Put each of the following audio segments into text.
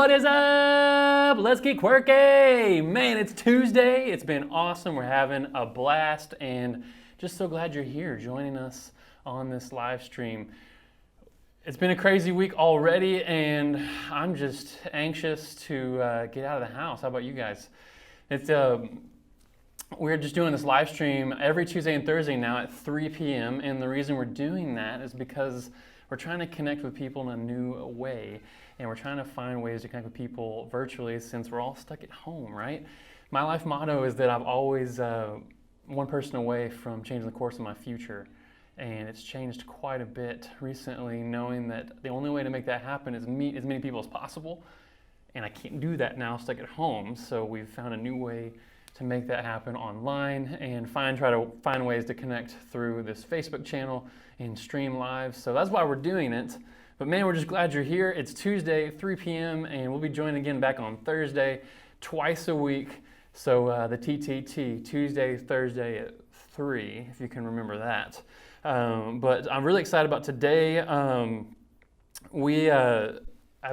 What is up? Let's get quirky! Man, it's Tuesday. It's been awesome. We're having a blast and just so glad you're here joining us on this live stream. It's been a crazy week already and I'm just anxious to get out of the house. How about you guys? We're just doing this live stream every Tuesday and Thursday now at 3 p.m. And the reason we're doing that is because we're trying to connect with people in a new way. And we're trying to find ways to connect with people virtually since we're all stuck at home, right? My life motto is that I'm always one person away from changing the course of my future. And it's changed quite a bit recently, knowing that the only way to make that happen is meet as many people as possible. And I can't do that now, stuck at home. So we've found a new way to make that happen online and try to find ways to connect through this Facebook channel and stream live. So that's why we're doing it. But man, we're just glad you're here. It's Tuesday, 3 p.m., and we'll be joining again back on Thursday, twice a week. So the TTT, Tuesday, Thursday at 3, if you can remember that. But I'm really excited about today. I've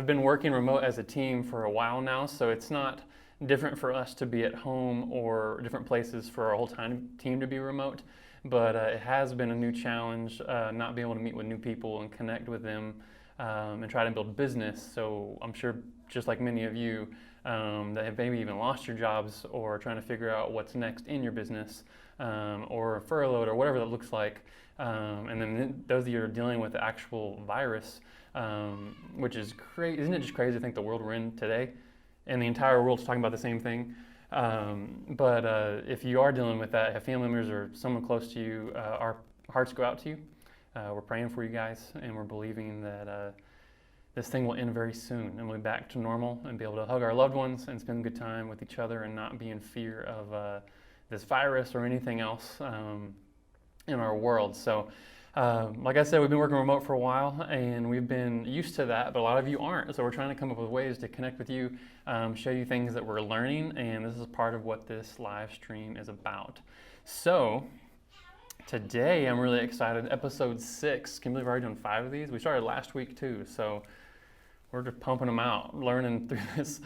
been working remote as a team for a while now, so it's not different for us to be at home or different places for our whole team to be remote. But it has been a new challenge, not being able to meet with new people and connect with them. And try to build business. So I'm sure, just like many of you, that have maybe even lost your jobs or trying to figure out what's next in your business, or furloughed or whatever that looks like. And then those of you who are dealing with the actual virus, which is crazy. Isn't it just crazy to think the world we're in today and the entire world's talking about the same thing? But if you are dealing with that, have family members or someone close to you, our hearts go out to you. We're praying for you guys, and we're believing that this thing will end very soon, and we'll be back to normal and be able to hug our loved ones and spend good time with each other and not be in fear of this virus or anything else in our world. So, like I said, we've been working remote for a while, and we've been used to that, but a lot of you aren't. So we're trying to come up with ways to connect with you, show you things that we're learning, and this is part of what this live stream is about. So, today, I'm really excited. Episode 6. Can you believe we've already done 5 of these? We started last week too, so we're just pumping them out, learning through this.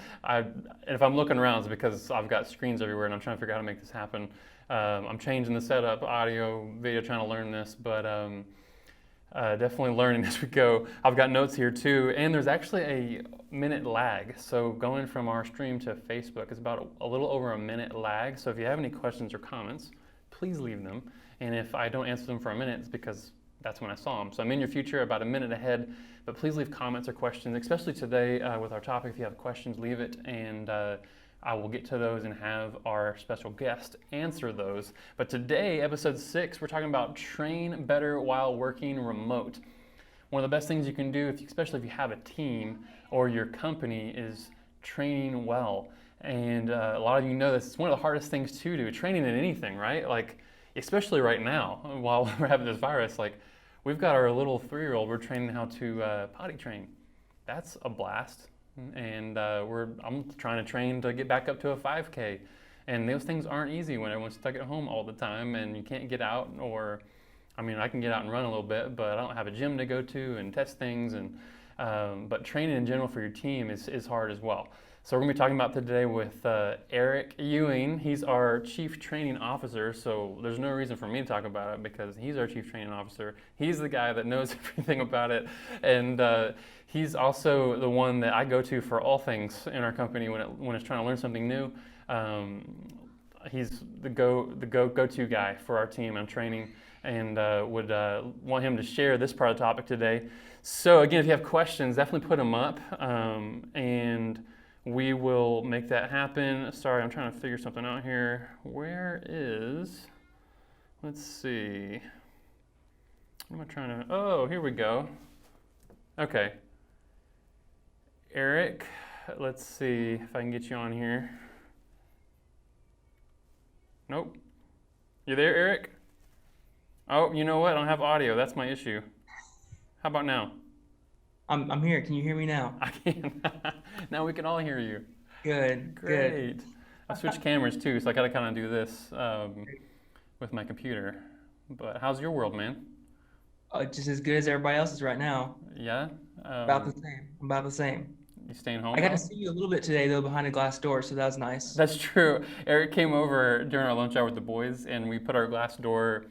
If I'm looking around, it's because I've got screens everywhere and I'm trying to figure out how to make this happen. I'm changing the setup, audio, video, trying to learn this, but definitely learning as we go. I've got notes here too, and there's actually a minute lag. So going from our stream to Facebook is about a little over a minute lag. So if you have any questions or comments, please leave them. And if I don't answer them for a minute, it's because that's when I saw them. So I'm in your future about a minute ahead, but please leave comments or questions, especially today with our topic. If you have questions, leave it, and I will get to those and have our special guest answer those. But today, episode 6, we're talking about train better while working remote. One of the best things you can do, especially if you have a team or your company, is training well. And a lot of you know this, it's one of the hardest things to do, training in anything, right? Like, especially right now, while we're having this virus, like we've got our little 3-year-old, we're training how to potty train. That's a blast. And I'm trying to train to get back up to a 5K. And those things aren't easy when everyone's stuck at home all the time and you can't get out, or, I mean, I can get out and run a little bit, but I don't have a gym to go to and test things. And but training in general for your team is hard as well. So we're going to be talking about today with Eric Ewing. He's our Chief Training Officer, so there's no reason for me to talk about it because he's our Chief Training Officer. He's the guy that knows everything about it, and he's also the one that I go to for all things in our company when it's trying to learn something new. He's the go-to guy for our team on training, and would want him to share this part of the topic today. So again, if you have questions, definitely put them up, and we will make that happen. Sorry, I'm trying to figure something out here. Let's see. What am I trying to, oh, here we go. Okay. Eric, let's see if I can get you on here. Nope. You there, Eric? Oh, you know what? I don't have audio. That's my issue. How about now? I'm here. Can you hear me now? I can. Now we can all hear you. Good. Great. I switched cameras too, so I gotta kind of do this with my computer. But how's your world, man? Just as good as everybody else's right now. Yeah. About the same. About the same. You staying I home got to though? see you a little bit today though behind a glass door, so that was nice. That's true. Eric came over during our lunch hour with the boys, and we put our glass door.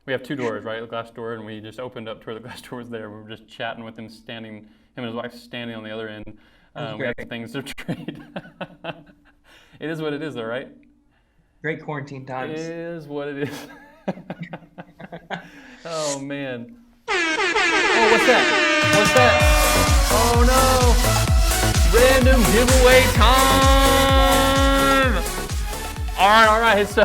We have two doors, right? The glass door, and we just opened up to where the glass door was there. We were just chatting with him, him and his wife standing on the other end. That was We great. had some things to trade. It is what it is, though, right? Great quarantine It times. is what it is. Oh man. Oh, what's that? What's that? Oh no! Random giveaway time! All right. So,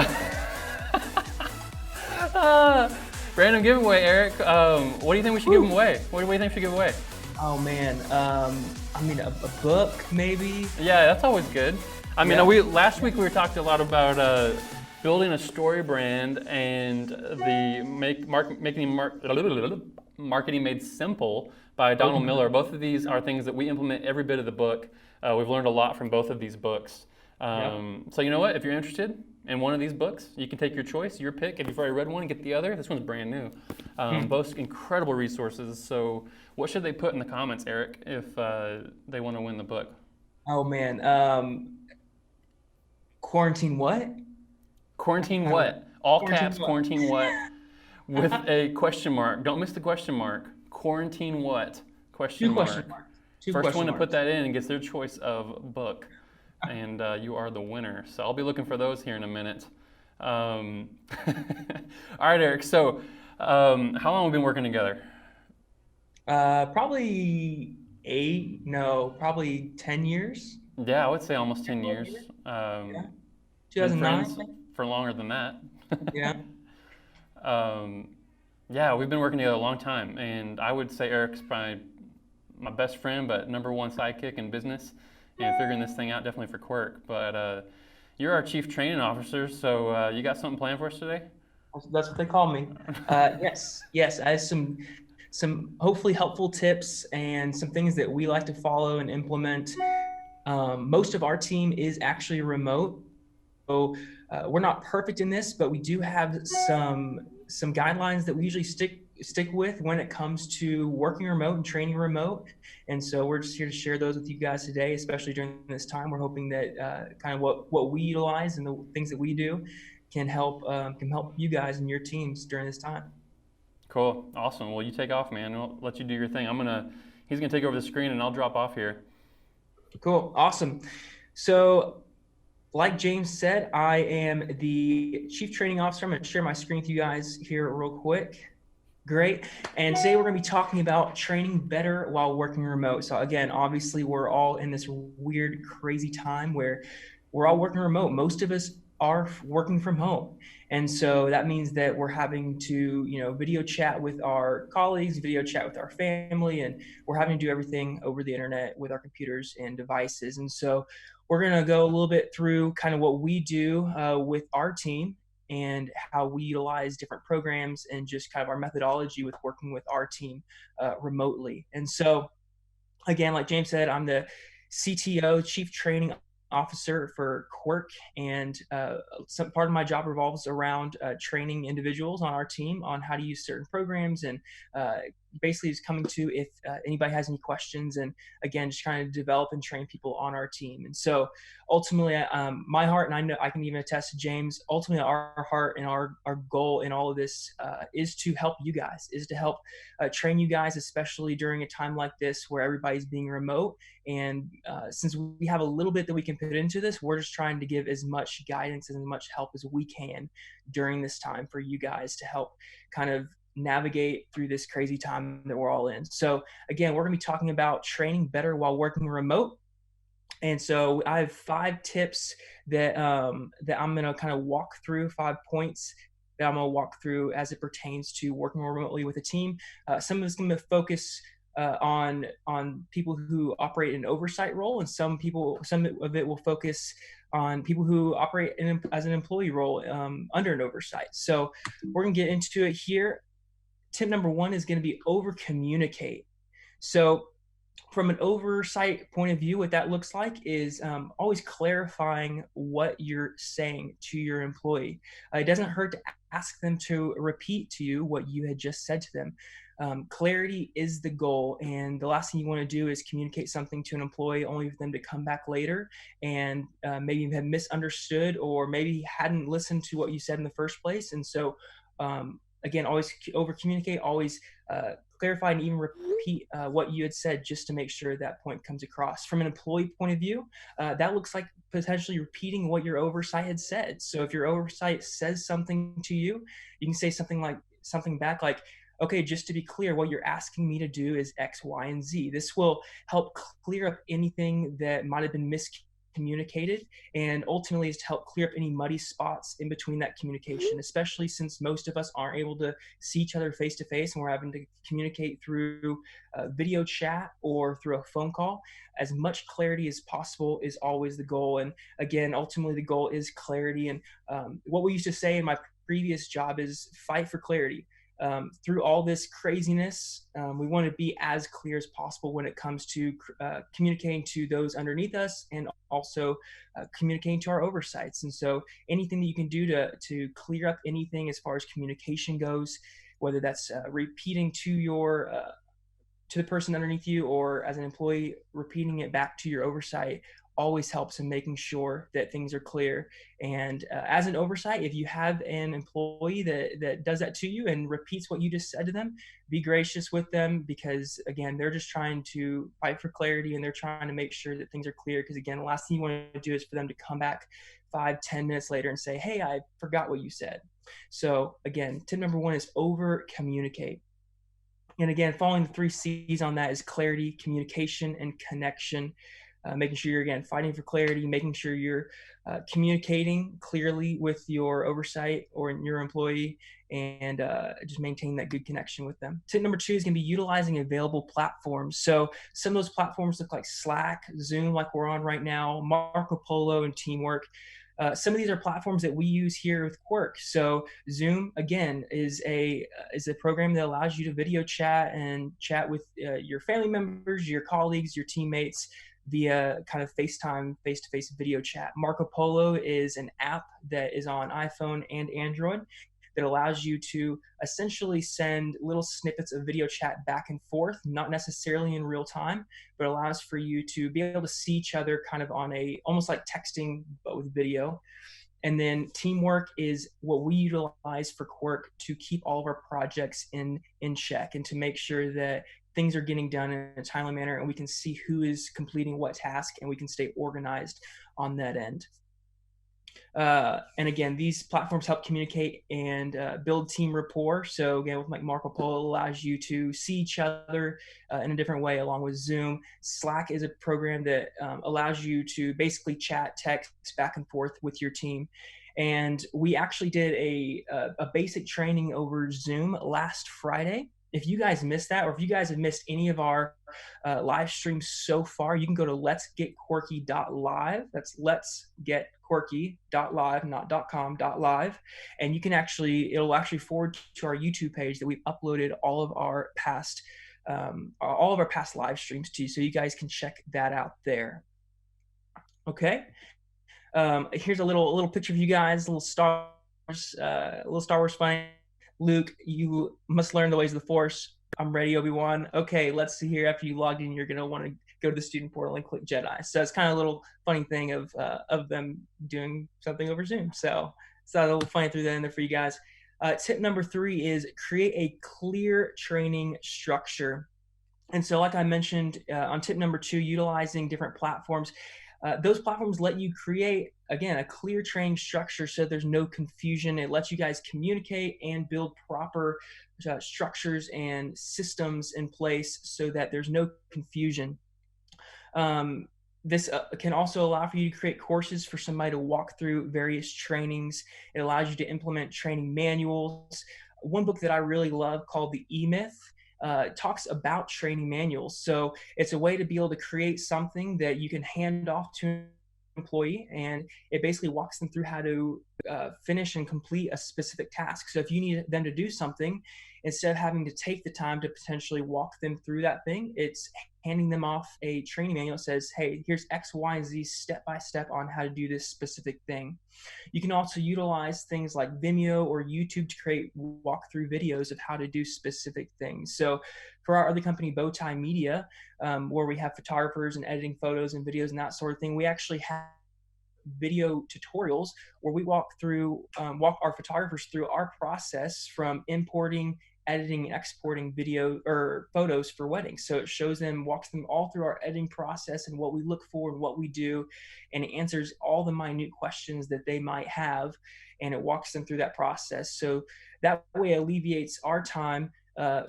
random giveaway, Eric. What do you think we should give away? What do you think we should give away? Oh man, I mean a book maybe. Yeah, that's always good. I mean, Yeah. we last week we were talking a lot about building a story brand and the marketing made simple by Donald Okay. Miller. Both of these are things that we implement every bit of the book. We've learned a lot from both of these books. Yep. So you know what? If you're interested in one of these books, you can take your choice, your pick. If you've already read one, get the other. This one's brand new. Both incredible resources. So what should they put in the comments, Eric, if they want to win the book? Oh man, quarantine what? Quarantine Kind of what? All quarantine caps, what? quarantine what? With a question mark. Don't miss the question mark. Quarantine what? Question Two mark. question marks. Two First one question to put marks. that in gets their choice of book. And you are the winner. So I'll be looking for those here in a minute. All right, Eric. So how long have we been working together? Probably eight. No, probably 10 years. Yeah, I would say almost 10 12 years. years. Yeah. Been 2009. friends for longer than that. Yeah. um, yeah, we've been working together a long time. And I would say Eric's probably my best friend, but number one sidekick in business and figuring this thing out definitely for Quirk. But you're our chief training officer, so you got something planned for us today? That's what they call me. Yes. I have some hopefully helpful tips and some things that we like to follow and implement. Most of our team is actually remote, so we're not perfect in this, but we do have some guidelines that we usually stick with when it comes to working remote and training remote. And so we're just here to share those with you guys today, especially during this time. We're hoping that kind of what we utilize and the things that we do can help you guys and your teams during this time. Cool, awesome. Well, you take off, man. We'll let you do your thing. He's gonna take over the screen, and I'll drop off here. Cool, awesome. So, like James said, I am the Chief Training Officer. I'm going to share my screen with you guys here real quick. Great. And today we're going to be talking about training better while working remote. So again, obviously we're all in this weird, crazy time where we're all working remote. Most of us are working from home. And so that means that we're having to, video chat with our colleagues, video chat with our family, and we're having to do everything over the internet with our computers and devices. And so we're going to go a little bit through kind of what we do with our team and how we utilize different programs and just kind of our methodology with working with our team remotely. And so, again, like James said, I'm the CTO, Chief Training Officer for Quirk, and some part of my job revolves around training individuals on our team on how to use certain programs, and basically is coming to if anybody has any questions, and again, just trying to develop and train people on our team. And so ultimately, my heart, and I know I can even attest to James, ultimately our heart and our goal in all of this is to help you guys, is to help train you guys, especially during a time like this where everybody's being remote. And since we have a little bit that we can put into this, we're just trying to give as much guidance and as much help as we can during this time for you guys to help kind of navigate through this crazy time that we're all in. So again, we're going to be talking about training better while working remote. And so I have 5 tips that that I'm going to kind of walk through, 5 points that I'm going to walk through as it pertains to working remotely with a team. Some of it's going to focus on people who operate in an oversight role, and some of it will focus on people who operate as an employee role under an oversight. So we're going to get into it here. Tip number 1 is going to be over communicate. So From an oversight point of view, what that looks like is always clarifying what you're saying to your employee. It doesn't hurt to ask them to repeat to you what you had just said to them. Clarity is the goal, and the last thing you want to do is communicate something to an employee only for them to come back later and maybe have misunderstood or maybe hadn't listened to what you said in the first place. And so, again, always over communicate, always clarify and even repeat what you had said just to make sure that point comes across. From an employee point of view, that looks like potentially repeating what your oversight had said. So if your oversight says something to you, you can say something back like, okay, just to be clear, what you're asking me to do is X, Y, and Z. This will help clear up anything that might have been miscommunicated, and ultimately is to help clear up any muddy spots in between that communication, especially since most of us aren't able to see each other face to face and we're having to communicate through video chat or through a phone call. As much clarity as possible is always the goal. And again, ultimately, the goal is clarity. And what we used to say in my previous job is fight for clarity. Through all this craziness, we want to be as clear as possible when it comes to communicating to those underneath us and also communicating to our oversights. And so anything that you can do to clear up anything as far as communication goes, whether that's repeating to the person underneath you, or as an employee repeating it back to your oversight, always helps in making sure that things are clear. And as an oversight, if you have an employee that does that to you and repeats what you just said to them, be gracious with them, because again, they're just trying to fight for clarity and they're trying to make sure that things are clear. Because again, the last thing you want to do is for them to come back 5-10 minutes later and say, hey, I forgot what you said. So again, tip number one is over communicate. And again, following the 3 C's on that is clarity, communication, and connection. Making sure you're, again, fighting for clarity, making sure you're communicating clearly with your oversight or your employee, and just maintain that good connection with them. Tip number two is going to be utilizing available platforms. So some of those platforms look like Slack, Zoom, like we're on right now, Marco Polo, and Teamwork. Some of these are platforms that we use here with Quirk. So Zoom, again, is a program that allows you to video chat and chat with your family members, your colleagues, your teammates via kind of FaceTime, face-to-face video chat. Marco Polo is an app that is on iPhone and Android that allows you to essentially send little snippets of video chat back and forth, not necessarily in real time, but allows for you to be able to see each other kind of on a almost like texting, but with video. And then Teamwork is what we utilize for Quirk to keep all of our projects in check and to make sure that things are getting done in a timely manner and we can see who is completing what task and we can stay organized on that end. And again, these platforms help communicate and build team rapport. So again, with like Marco Polo, allows you to see each other in a different way, along with Zoom. Slack is a program that allows you to basically chat, text back and forth with your team. And we actually did a basic training over Zoom last Friday. If you guys missed that, or if you guys have missed any of our live streams so far, you can go to letsgetquirky.live. That's letsgetquirky.live, not .com.live. And you can it'll actually forward to our YouTube page that we've uploaded all of our past live streams to, so you guys can check that out there. Okay. Here's a little picture of you guys, little Star Wars fan. Luke, you must learn the ways of the Force. I'm ready, Obi-Wan. Okay, let's see here. After you logged in, you're gonna want to go to the student portal and click Jedi. So it's kind of a little funny thing of them doing something over Zoom. So it's a little funny, through that in there for you guys. Tip number 3 is create a clear training structure. And so, like I mentioned on tip number 2, utilizing different platforms. Those platforms let you create, again, a clear training structure so there's no confusion. It lets you guys communicate and build proper structures and systems in place so that there's no confusion. This can also allow for you to create courses for somebody to walk through various trainings. It allows you to implement training manuals. One book that I really love, called The E-Myth, talks about training manuals. So it's a way to be able to create something that you can hand off to an employee, and it basically walks them through how to finish and complete a specific task. So if you need them to do something instead of having to take the time to potentially walk them through that thing, it's handing them off a training manual that says, hey, here's X, Y, and Z step by step on how to do this specific thing. You can also utilize things like Vimeo or YouTube to create walkthrough videos of how to do specific things. So for our other company, Bowtie Media, where we have photographers and editing photos and videos and that sort of thing, we actually have video tutorials where we walk our photographers through our process from importing, editing, and exporting video or photos for weddings. So it shows them, walks them all through our editing process and what we look for and what we do, and it answers all the minute questions that they might have, and it walks them through that process. So that way alleviates our time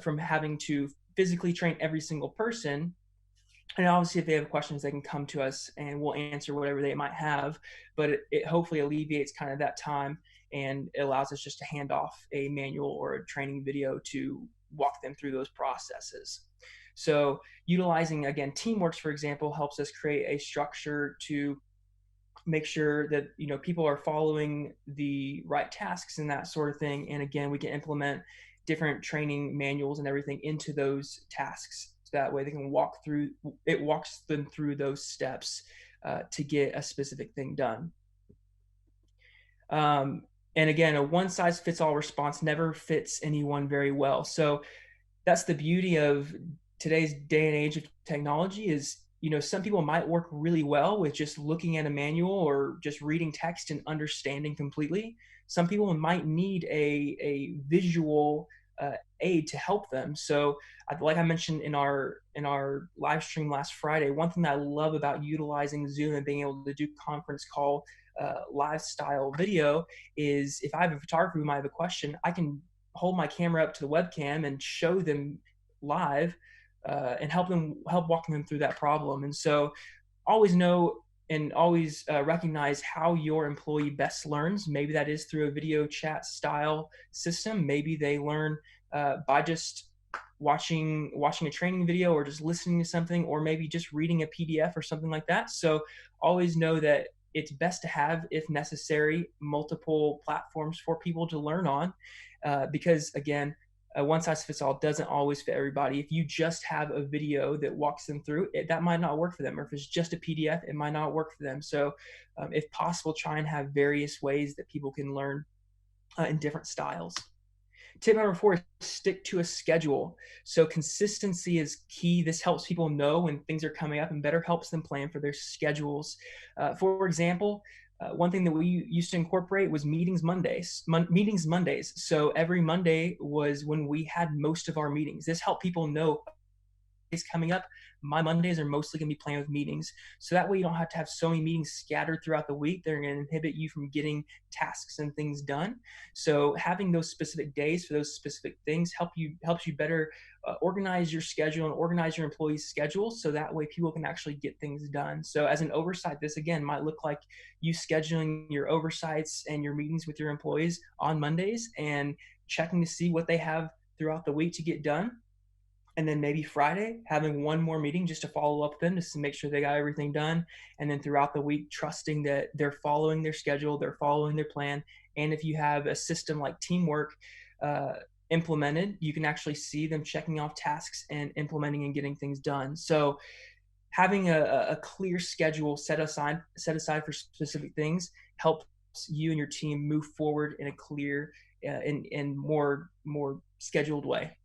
from having to physically train every single person. And obviously, if they have questions, they can come to us and we'll answer whatever they might have. But it hopefully alleviates kind of that time, and it allows us just to hand off a manual or a training video to walk them through those processes. So utilizing, again, Teamworks, for example, helps us create a structure to make sure that people are following the right tasks and that sort of thing. And again, we can implement different training manuals and everything into those tasks, so that way they can walks them through those steps to get a specific thing done. And again, a one size fits all response never fits anyone very well. So that's the beauty of today's day and age of technology is, some people might work really well with just looking at a manual or just reading text and understanding completely. Some people might need a visual aid to help them. So like I mentioned in our live stream last Friday, one thing that I love about utilizing Zoom and being able to do conference call live style video is if I have a photographer who might have a question, I can hold my camera up to the webcam and show them live and help walking them through that problem. And so always know and always recognize how your employee best learns. Maybe that is through a video chat style system. Maybe they learn by just watching a training video or just listening to something, or maybe just reading a PDF or something like that. So always know that it's best to have, if necessary, multiple platforms for people to learn on, because again, one size fits all doesn't always fit everybody. If you just have a video that walks them through it, that might not work for them. Or if it's just a PDF, it might not work for them. So if possible, try and have various ways that people can learn in different styles. Tip number 4 is stick to a schedule. So consistency is key. This helps people know when things are coming up and better helps them plan for their schedules. For example, one thing that we used to incorporate was meetings Mondays. So every Monday was when we had most of our meetings. This helped people know is coming up. My Mondays are mostly going to be planned with meetings. So that way you don't have to have so many meetings scattered throughout the week. They're going to inhibit you from getting tasks and things done. So having those specific days for those specific things helps you better organize your schedule and organize your employees' schedules, so that way people can actually get things done. So as an oversight, this again might look like you scheduling your oversights and your meetings with your employees on Mondays and checking to see what they have throughout the week to get done. And then maybe Friday, having one more meeting just to follow up with them, just to make sure they got everything done. And then throughout the week, trusting that they're following their schedule, they're following their plan. And if you have a system like Teamwork implemented, you can actually see them checking off tasks and implementing and getting things done. So having a clear schedule set aside for specific things helps you and your team move forward in a clear and more scheduled way.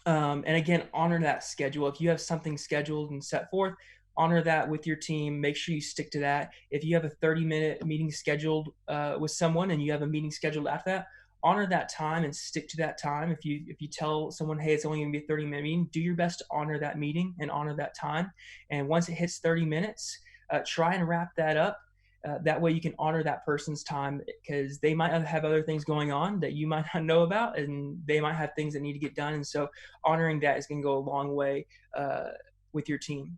And again, honor that schedule. If you have something scheduled and set forth, honor that with your team. Make sure you stick to that. If you have a 30-minute meeting scheduled with someone and you have a meeting scheduled after that, honor that time and stick to that time. If you tell someone, hey, it's only going to be a 30-minute meeting, do your best to honor that meeting and honor that time. And once it hits 30 minutes, try and wrap that up. That way you can honor that person's time, because they might have other things going on that you might not know about, and they might have things that need to get done. And so honoring that is going to go a long way with your team.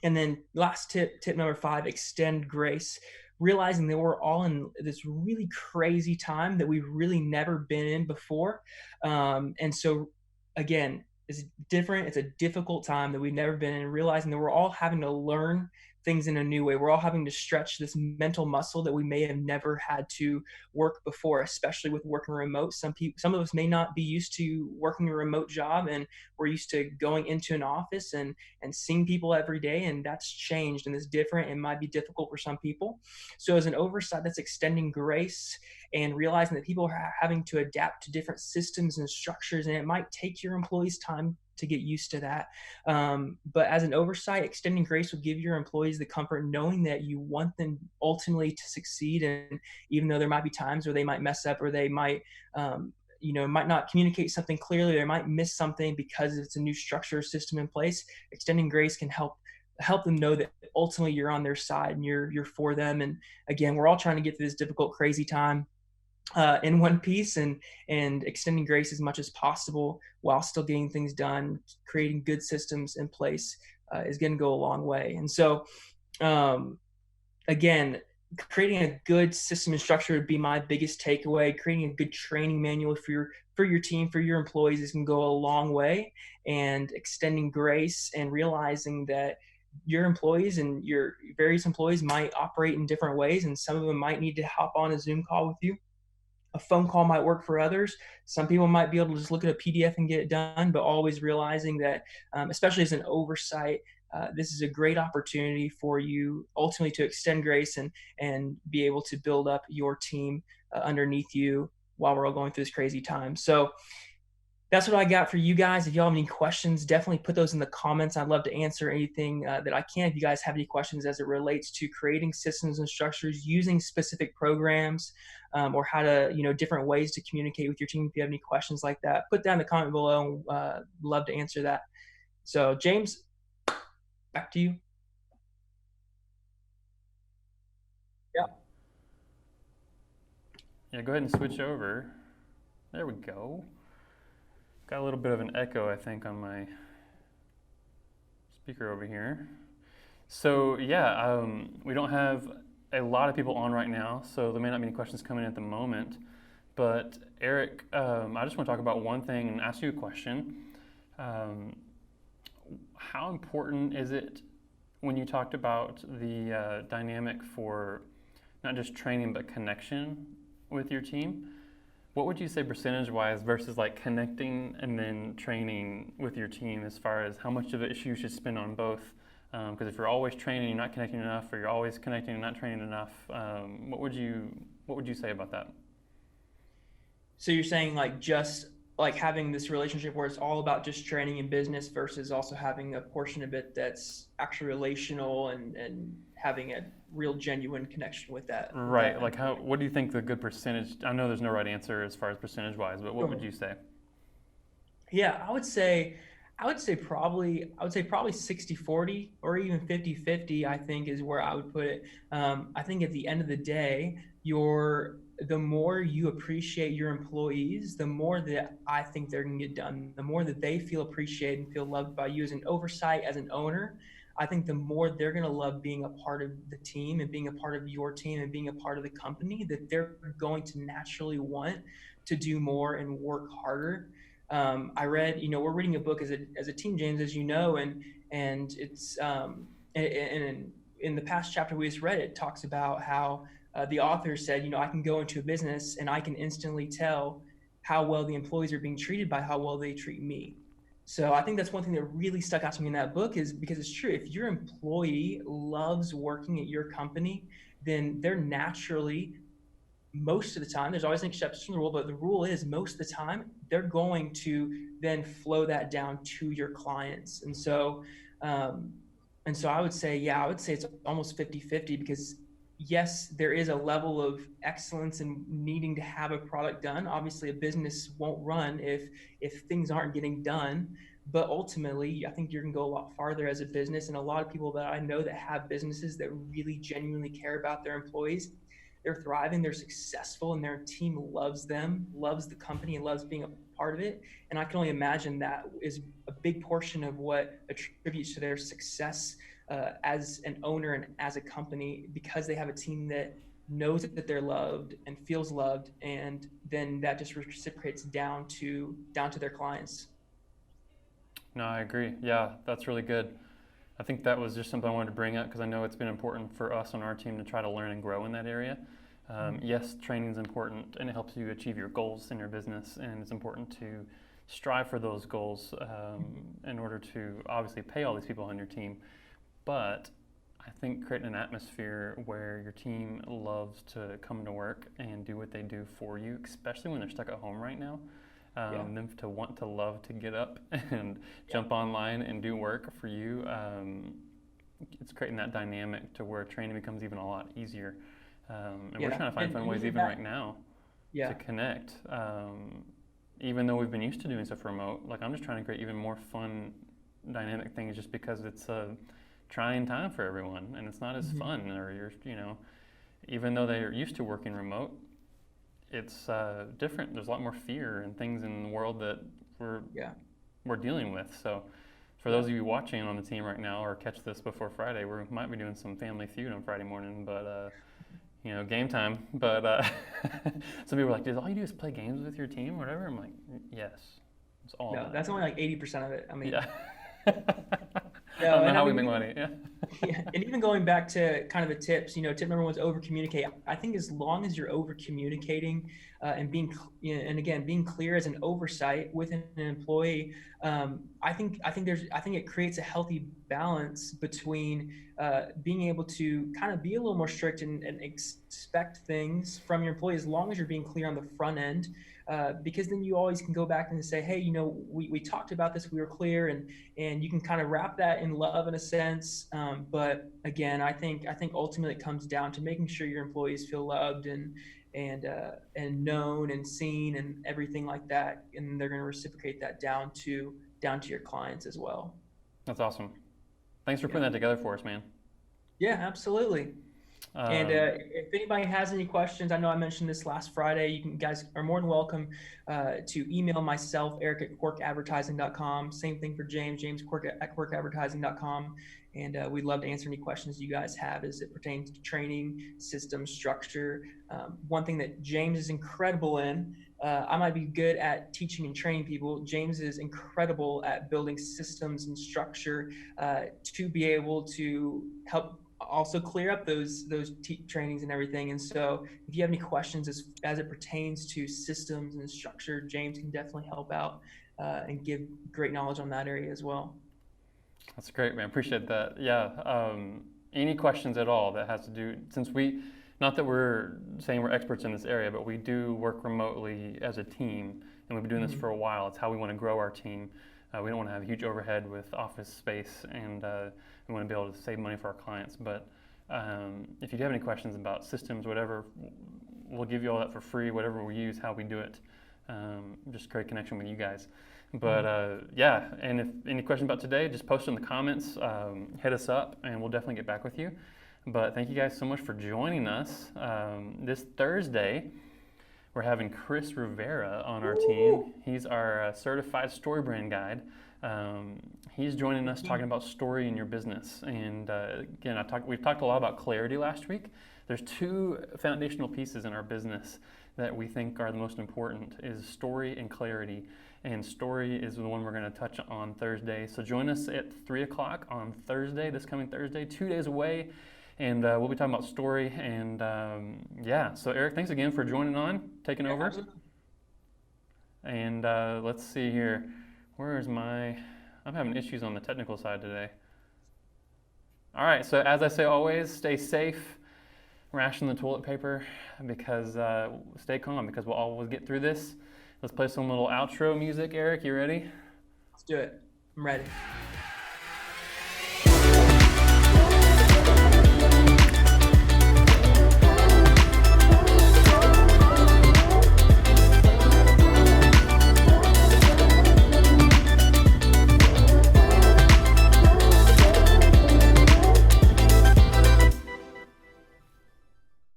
And then last tip number 5, extend grace. Realizing that we're all in this really crazy time that we've really never been in before. And so again, it's different. It's a difficult time that we've never been in, realizing that we're all having to learn things in a new way. We're all having to stretch this mental muscle that we may have never had to work before, especially with working remote. Some of us may not be used to working a remote job, and we're used to going into an office and seeing people every day, and that's changed and it's different and might be difficult for some people. So as an oversight, that's extending grace and realizing that people are having to adapt to different systems and structures, and it might take your employees time to get used to that. But as an oversight, extending grace will give your employees the comfort knowing that you want them ultimately to succeed. And even though there might be times where they might mess up or they might, might not communicate something clearly, they might miss something because it's a new structure or system in place, extending grace can help them know that ultimately you're on their side and you're for them. And again, we're all trying to get through this difficult, crazy time in one piece, and extending grace as much as possible while still getting things done, creating good systems in place is going to go a long way. And so, again, creating a good system and structure would be my biggest takeaway. Creating a good training manual for your team, for your employees, is going to go a long way. And extending grace and realizing that your employees and your various employees might operate in different ways, and some of them might need to hop on a Zoom call with you. A phone call might work for others. Some people might be able to just look at a PDF and get it done, but always realizing that, especially as an oversight, this is a great opportunity for you ultimately to extend grace and be able to build up your team underneath you while we're all going through this crazy time. So that's what I got for you guys. If y'all have any questions, definitely put those in the comments. I'd love to answer anything that I can. If you guys have any questions as it relates to creating systems and structures, using specific programs, or how to, different ways to communicate with your team. If you have any questions like that, put that in the comment below. Love to answer that. So James, back to you. Yeah, go ahead and switch over. There we go. Got a little bit of an echo, I think, on my speaker over here. So yeah, we don't have a lot of people on right now, so there may not be any questions coming in at the moment. But Eric, I just want to talk about one thing and ask you a question. How important is it when you talked about the dynamic for not just training but connection with your team? What would you say percentage-wise versus like connecting and then training with your team, as far as how much of it you should spend on both? Because if you're always training, you're not connecting enough, or you're always connecting and not training enough, what would you say about that? So you're saying like just like having this relationship where it's all about just training and business versus also having a portion of it that's actually relational and having a real genuine connection with that. Right. Like what do you think the good percentage? I know there's no right answer as far as percentage wise, but what would you say? Yeah, I would say probably 60-40 or even 50-50, I think is where I would put it. I think at the end of the day, the more you appreciate your employees, the more that I think they're going to get done. The more that they feel appreciated and feel loved by you as an oversight, as an owner, I think the more they're going to love being a part of the team and being a part of your team and being a part of the company, that they're going to naturally want to do more and work harder. I read, we're reading a book as a team, James, as you know, and it's and in the past chapter we just read, it talks about how the author said, I can go into a business and I can instantly tell how well the employees are being treated by how well they treat me. So I think that's one thing that really stuck out to me in that book, is because it's true. If your employee loves working at your company, then they're naturally, most of the time, there's always an exception to the rule, but the rule is most of the time they're going to then flow that down to your clients. And so I would say, it's almost 50-50, because yes, there is a level of excellence in needing to have a product done. Obviously, a business won't run if things aren't getting done. But ultimately, I think you're going to go a lot farther as a business. And a lot of people that I know that have businesses that really genuinely care about their employees, they're thriving, they're successful, and their team loves them, loves the company, and loves being a part of it. And I can only imagine that is a big portion of what attributes to their success as an owner and as a company, because they have a team that knows that they're loved and feels loved, and then that just reciprocates down to their clients. No, I agree. Yeah, that's really good. I think that was just something I wanted to bring up because I know it's been important for us on our team to try to learn and grow in that area. Yes, training is important and it helps you achieve your goals in your business, and it's important to strive for those goals in order to obviously pay all these people on your team. But I think creating an atmosphere where your team loves to come to work and do what they do for you, especially when they're stuck at home right now, them to want to love to get up and jump online and do work for you. It's creating that dynamic to where training becomes even a lot easier. And we're trying to find fun ways even right now to connect. Even though we've been used to doing stuff remote, like I'm just trying to create even more fun, dynamic things just because it's a trying time for everyone and it's not as fun, or even though they're used to working remote, it's different. There's a lot more fear and things in the world that we're dealing with. So for those of you watching on the team right now or catch this before Friday, we might be doing some Family Feud on Friday morning, but game time. But some people are like, "Does all you do is play games with your team or whatever?" I'm like, yes, it's all No, that's only like 80% of it. I mean, I don't know how we make money. And even going back to kind of the tips, tip number one is over communicate. I think as long as you're over communicating and being clear as an oversight with an employee, I think it creates a healthy balance between being able to kind of be a little more strict and expect things from your employee, as long as you're being clear on the front end. Because then you always can go back and say, hey, we talked about this, we were clear, and you can kind of wrap that in love in a sense. But again, I think ultimately it comes down to making sure your employees feel loved and known and seen and everything like that, and they're going to reciprocate that down to your clients as well. That's awesome. Thanks for putting that together for us, man. Yeah, absolutely. And if anybody has any questions, I know I mentioned this last Friday, you guys are more than welcome to email myself, Eric at quirkadvertising.com. Same thing for James Quirk at quirkadvertising.com. And we'd love to answer any questions you guys have as it pertains to training, system, structure. One thing that James is incredible in, I might be good at teaching and training people. James is incredible at building systems and structure to be able to help also clear up those trainings and everything. And so if you have any questions as it pertains to systems and structure, James can definitely help out and give great knowledge on that area as well. That's great, man. Appreciate that. Yeah. Any questions at all that has to do, since not that we're saying we're experts in this area, but we do work remotely as a team, and we've been doing this for a while. It's how we want to grow our team. We don't want to have a huge overhead with office space, and we want to be able to save money for our clients. But if you do have any questions about systems, whatever, we'll give you all that for free, whatever we use, how we do it. Just create a connection with you guys. But and if any questions about today, just post in the comments, hit us up, and we'll definitely get back with you. But thank you guys so much for joining us. This Thursday, we're having Chris Rivera on our team. He's our certified story brand guide. He's joining us talking about story in your business. And again, we've talked a lot about clarity last week. There's two foundational pieces in our business that we think are the most important, is story and clarity. And story is the one we're going to touch on Thursday. So join us at 3 o'clock on Thursday, this coming Thursday, 2 days away. And we'll be talking about story. And so Eric, thanks again for taking over. Absolutely. And let's see here. I'm having issues on the technical side today. All right, so as I say always, stay safe, ration the toilet paper, because stay calm, because we'll always get through this. Let's play some little outro music. Eric, you ready? Let's do it. I'm ready.